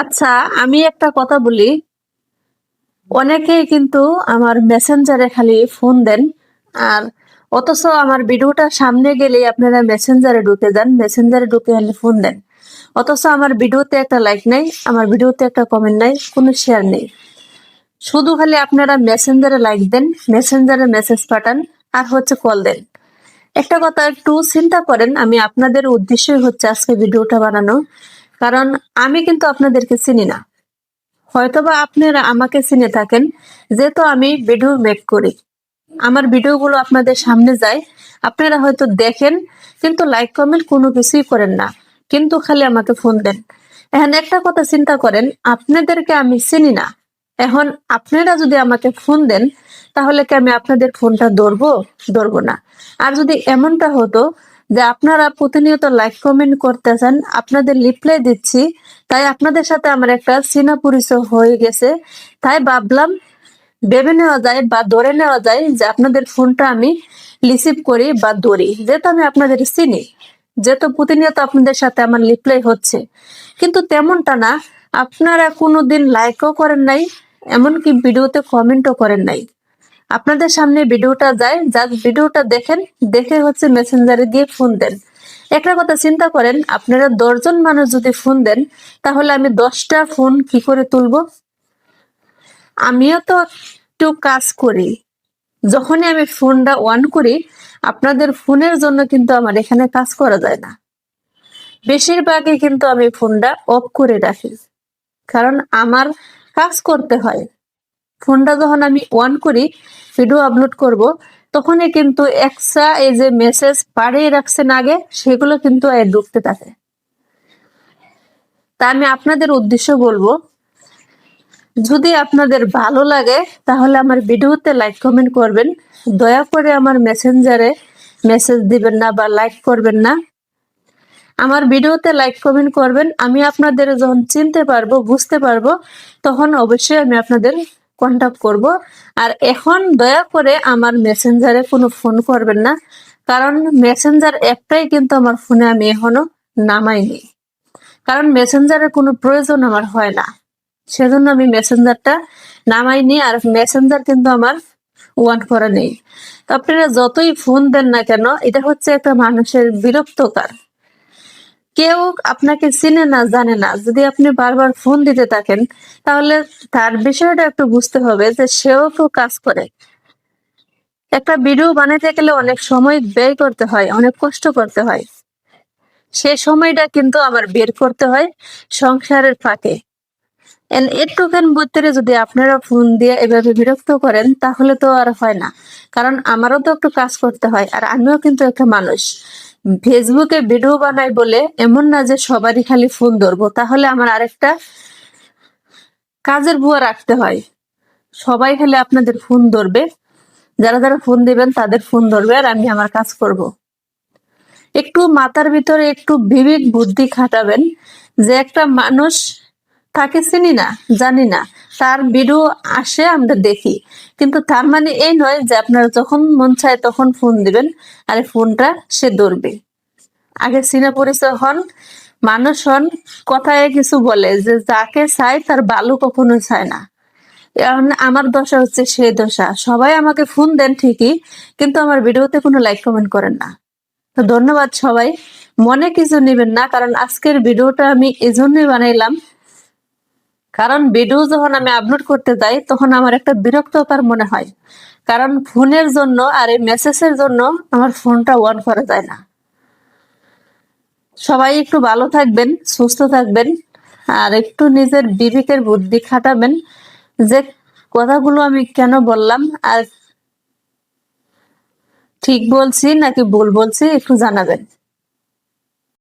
আচ্ছা, আমি একটা কথা বলি। অনেকেই কিন্তু আমার মেসেঞ্জারে খালি ফোন দেন, আর অথচ আমার ভিডিওটা সামনে গেলেই আপনারা মেসেঞ্জারে ঢুকে যান, মেসেঞ্জারে ঢুকে খালি ফোন দেন। অথচ আমার ভিডিওতে একটা লাইক নাই, আমার ভিডিওতে একটা কমেন্ট নাই, কোনো শেয়ার নেই। শুধু খালি আপনারা মেসেঞ্জারে লাইক দেন, মেসেঞ্জারে মেসেজ পাঠান, আর হচ্ছে কল দেন। একটা কথা একটু চিন্তা করেন, আমি আপনাদের উদ্দেশ্যই হচ্ছে আজকে ভিডিওটা বানানো। কারণ আমি কিন্তু আপনাদেরকে চিনি না, হয়তোবা আপনারা আমাকে চিনে থাকেন, যেহেতু আমি ভিডিও মেক করি, আমার ভিডিওগুলো আপনাদের সামনে যায়, আপনারা হয়তো দেখেন, কিন্তু লাইক কমেন্ট কোনো কিছুই করেন না, কিন্তু খালি আমাকে ফোন দেন। এখন একটা কথা চিন্তা করেন, আপনাদেরকে আমি চিনি না, এখন আপনারা যদি আমাকে ফোন দেন, তাহলে কি আমি আপনাদের ফোনটা ধরবো না? আর যদি এমনটা হতো যে আপনারা প্রতিনিয়ত লাইক কমেন্ট করতেছেন, আপনাদের রিপ্লাই দিচ্ছি, তাই আপনাদের সাথে আমার একটা চেনা পরিচয় হয়ে গেছে, তাই ভাবলাম ভেবে নেওয়া যায় বা ধরে নেওয়া যায় যে আপনাদের ফোনটা আমি রিসিভ করি বা ধরি, যেহেতু আমি আপনাদের চিনি, যেহেতু প্রতিনিয়ত আপনাদের সাথে আমার রিপ্লাই হচ্ছে। কিন্তু তেমনটা না, আপনারা কোনোদিন লাইকও করেন নাই, এমনকি ভিডিওতে কমেন্টও করেন নাই। আপনাদের সামনে ভিডিওটা যায়, জাস্ট ভিডিওটা দেখেন, দেখে হচ্ছে মেসেঞ্জারে গিয়ে ফোন দেন। একটা কথা চিন্তা করেন, আপনারা 10 জন মানুষ যদি ফোন দেন, তাহলে আমি 10টা ফোন কি করে তুলবো? আমিও তো একটু কাজ করি। যখনই আমি ফোনটা অন করি, আপনাদের ফোনের জন্য কিন্তু আমার এখানে কাজ করা যায় না। বেশিরভাগই কিন্তু আমি ফোনটা অফ করে রাখি, কারণ আমার কাজ করতে হয়। ফোনটা যখন আমি অন করি, ভিডিও আপলোড করব, তখনই কিন্তু এক্সট্রা এই যে মেসেজ পাঠিয়ে রাখছেন আগে, সেগুলো কিন্তু ঢুকতে থাকে। তা আমি আপনাদের উদ্দেশ্য বলবো, যদি আপনাদের ভালো লাগে তাহলে আমার ভিডিওতে লাইক কমেন্ট করবেন, দয়া করে আমার মেসেঞ্জারে মেসেজ দিবেন না বা লাইক করবেন না। আমার ভিডিওতে লাইক কমেন্ট করবেন, আমি আপনাদের যখন চিনতে পারবো, বুঝতে পারবো, তখন অবশ্যই আমি আপনাদের কন্টাক্ট করব। আর এখন দয়া করে আমার মেসেঞ্জারে কোনো ফোন করবেন না, কারণ মেসেঞ্জার অ্যাপটাই কিন্তু আমার ফোনে আমি এখনো নামাইনি, কারণ মেসেঞ্জারের কোনো প্রয়োজন আমার হয় না, সেজন্য আমি মেসেঞ্জারটা নামাইনি। আর মেসেঞ্জার কিন্তু আমার ওয়ান করা নেই। তো আপনারা যতই ফোন দেন না কেন, এটা হচ্ছে একটা মানুষের বিরক্তকার। কেউ আপনাকে চিনে না, জানে না, যদি আপনি বারবার ফোন দিতে থাকেন, তাহলে তার বিষয়টা একটু বুঝতে হবে যে সেও তো কাজ করে। একটা ভিডিও বানাতে গেলে অনেক সময় ব্যয় করতে হয়, অনেক কষ্ট করতে হয়, সে সময়টা কিন্তু আমার বের করতে হয় সংসারের ফাঁকে। একটুখান ভিতরে যদি আপনারা ফোন দিয়ে এভাবে বিরক্ত করেন, তাহলে তো আর হয় না। কারণ আমারও তো একটু কাজ করতে হয়, আর আমিও কিন্তু একটা মানুষ। ফেসবুকে ভিডিও বানাই বলে এমন না যে সবারই খালি ফোন ধরবো, তাহলে আমার আরেকটা কাজের বুয়া রাখতে হয়। সবাই খালি আপনাদের ফোন ধরবে, যারা যারা ফোন দিবেন তাদের ফোন ধরবে, আর আমি আমার কাজ করব। একটু মাথার ভিতরে একটু বিবেক বুদ্ধি খাটাবেন, যে একটা মানুষ, তাকে চিনি না, জানি না, তার ভিডিও আসে আমরা দেখি, কিন্তু তার মানে এই নয় যে আপনারা যখন মন চায় তখন ফোন দিবেন আর ফোনটা সে ধরবে। আগে চিনা পরিচয় হন, মানুষ হন। কথায় কিছু বলে যে যাকে চায় তার ভালো কখনো চায় না। এখন আমার দশা হচ্ছে সেই দশা, সবাই আমাকে ফোন দেন ঠিকই, কিন্তু আমার ভিডিওতে কোনো লাইক কমেন্ট করেন না। তো ধন্যবাদ সবাই, মনে কিছু নেবেন না, কারণ আজকের ভিডিওটা আমি এজন্যই বানাইলাম, কারণ ভিডিও যখন আমি আপলোড করতে যাই তখন আমার একটা বিরক্তকর মনে হয়, কারণ ফোনের জন্য আর এই মেসেজের জন্য আমার ফোনটা অন করা যায় না। সবাই একটু ভালো থাকবেন, সুস্থ থাকবেন, আর একটু নিজের বিবেকের বুদ্ধি খাটাবেন, যে কথাগুলো আমি কেন বললাম আর ঠিক বলছি নাকি ভুল বলছি একটু জানাবেন।